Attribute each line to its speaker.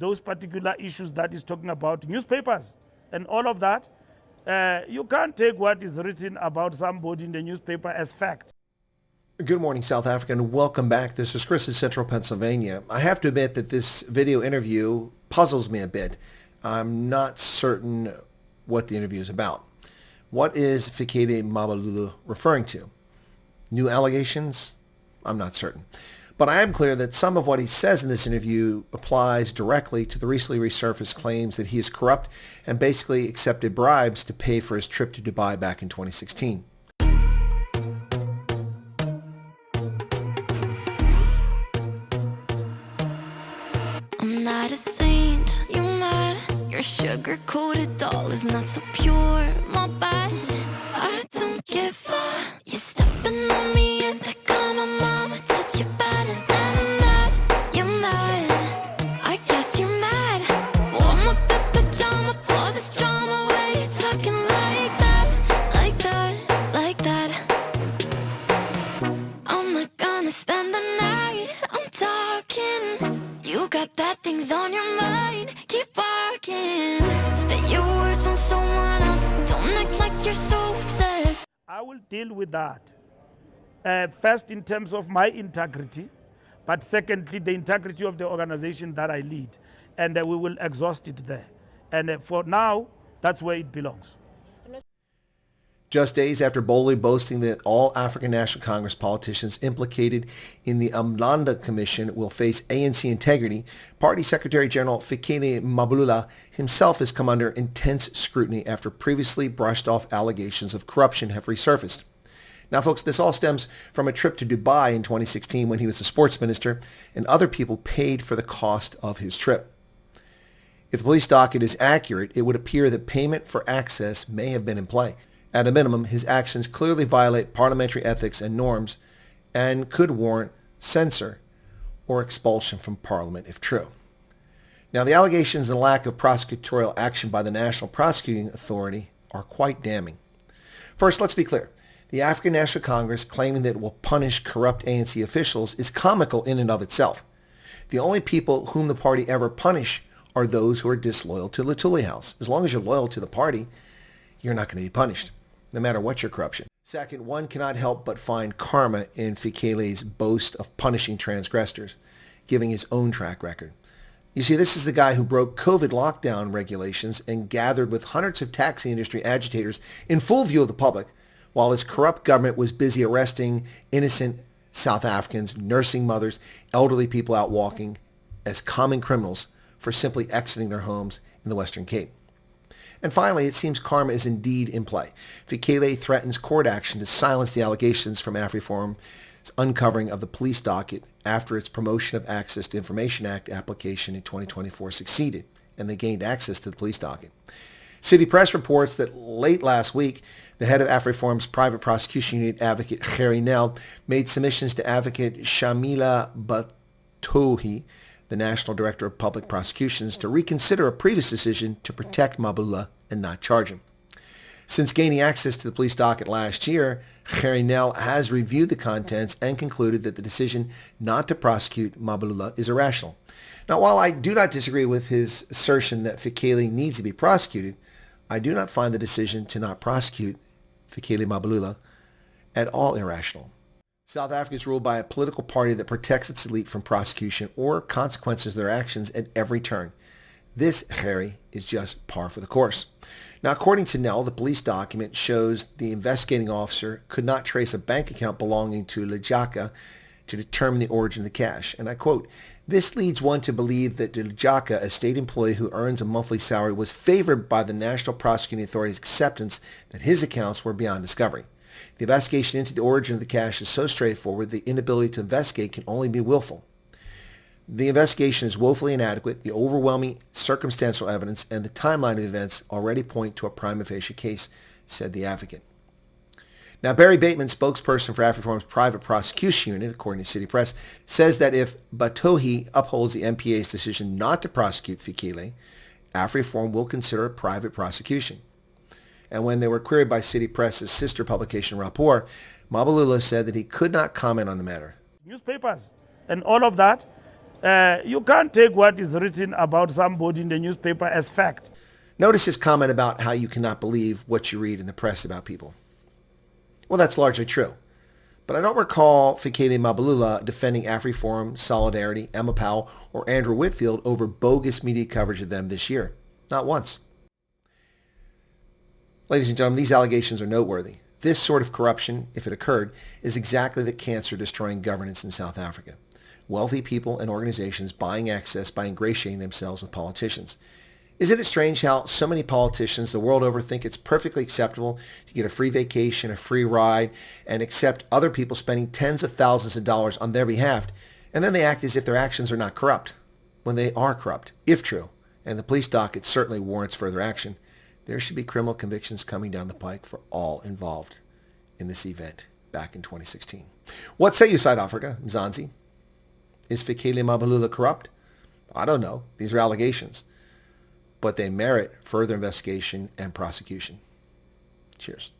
Speaker 1: those particular issues that is talking about, newspapers and all of that. You can't take what is written about somebody in the newspaper as fact.
Speaker 2: Good morning, South Africa, and welcome back. This is Chris in Central Pennsylvania. I have to admit that this video interview puzzles me a bit. I'm not certain what the interview is about. What is Fikile Mbalula referring to? New allegations? I'm not certain. But I am clear that some of what he says in this interview applies directly to the recently resurfaced claims that he is corrupt and basically accepted bribes to pay for his trip to Dubai back in 2016.
Speaker 3: I'm not a saint, you mad? Your sugar-coated doll is not so pure, my bad. I don't give a. You stepping on me and they call my mama, touch you better than that. You're mad, I guess you're mad. Wore my best pajama for this drama. Why you talking like that, like that, like that? I'm not gonna spend the night, I'm talking. You got bad things on your mind, keep walking. Spit your words on someone else, don't act like you're so obsessed.
Speaker 1: I will deal with that. First, in terms of my integrity, but secondly, the integrity of the organization that I lead. And we will exhaust it there. And for now, that's where it belongs.
Speaker 2: Just days after boldly boasting that all African National Congress politicians implicated in the Mbalula Commission will face ANC integrity, Party Secretary General Fikile Mbalula himself has come under intense scrutiny after previously brushed off allegations of corruption have resurfaced. Now, folks, this all stems from a trip to Dubai in 2016 when he was the sports minister and other people paid for the cost of his trip. If the police docket is accurate, it would appear that payment for access may have been in play. At a minimum, his actions clearly violate parliamentary ethics and norms and could warrant censure or expulsion from Parliament if true. Now, the allegations and lack of prosecutorial action by the National Prosecuting Authority are quite damning. First, let's be clear. The African National Congress claiming that it will punish corrupt ANC officials is comical in and of itself. The only people whom the party ever punish are those who are disloyal to the Tule House. As long as you're loyal to the party, you're not going to be punished, no matter what your corruption. Second, one cannot help but find karma in Fikile's boast of punishing transgressors, giving his own track record. You see, this is the guy who broke COVID lockdown regulations and gathered with hundreds of taxi industry agitators in full view of the public, while his corrupt government was busy arresting innocent South Africans, nursing mothers, elderly people out walking as common criminals for simply exiting their homes in the Western Cape. And finally, it seems karma is indeed in play. Fikile threatens court action to silence the allegations from AfriForum's uncovering of the police docket after its Promotion of Access to Information Act application in 2024 succeeded, and they gained access to the police docket. City Press reports that late last week, the head of AfriForum's private prosecution unit, advocate Harry Nell, made submissions to advocate Shamila Batohi, the National Director of Public Prosecutions, to reconsider a previous decision to protect Mbalula and not charge him. Since gaining access to the police docket last year, Harry Nell has reviewed the contents and concluded that the decision not to prosecute Mbalula is irrational. Now, while I do not disagree with his assertion that Fikile needs to be prosecuted, I do not find the decision to not prosecute Fikile Mbalula at all irrational. South Africa is ruled by a political party that protects its elite from prosecution or consequences of their actions at every turn. This, Harry, is just par for the course. Now, according to Nell, the police document shows the investigating officer could not trace a bank account belonging to Lejaka to determine the origin of the cash. And I quote, "This leads one to believe that Lejaka, a state employee who earns a monthly salary, was favored by the National Prosecuting Authority's acceptance that his accounts were beyond discovery. The investigation into the origin of the cash is so straightforward, the inability to investigate can only be willful. The investigation is woefully inadequate. The overwhelming circumstantial evidence and the timeline of events already point to a prima facie case," said the advocate. Now, Barry Bateman, spokesperson for AfriForum's private prosecution unit, according to City Press, says that if Batohi upholds the MPA's decision not to prosecute Fikile, AfriForum will consider a private prosecution. And when they were queried by City Press's sister publication, Rapport, Mbalula said that he could not comment on the matter.
Speaker 1: Newspapers and all of that. You can't take what is written about somebody in the newspaper as fact.
Speaker 2: Notice his comment about how you cannot believe what you read in the press about people. Well, that's largely true. But I don't recall Fikile Mbalula defending AfriForum, Solidarity, Emma Powell, or Andrew Whitfield over bogus media coverage of them this year. Not once. Ladies and gentlemen, these allegations are noteworthy. This sort of corruption, if it occurred, is exactly the cancer destroying governance in South Africa. Wealthy people and organizations buying access by ingratiating themselves with politicians. Isn't it strange how so many politicians the world over think it's perfectly acceptable to get a free vacation, a free ride, and accept other people spending tens of thousands of dollars on their behalf, and then they act as if their actions are not corrupt, when they are corrupt, if true, and the police docket certainly warrants further action. There should be criminal convictions coming down the pike for all involved in this event back in 2016. What say you, South Africa, Mzansi? Is Fikile Mbalula corrupt? I don't know. These are allegations. But they merit further investigation and prosecution. Cheers.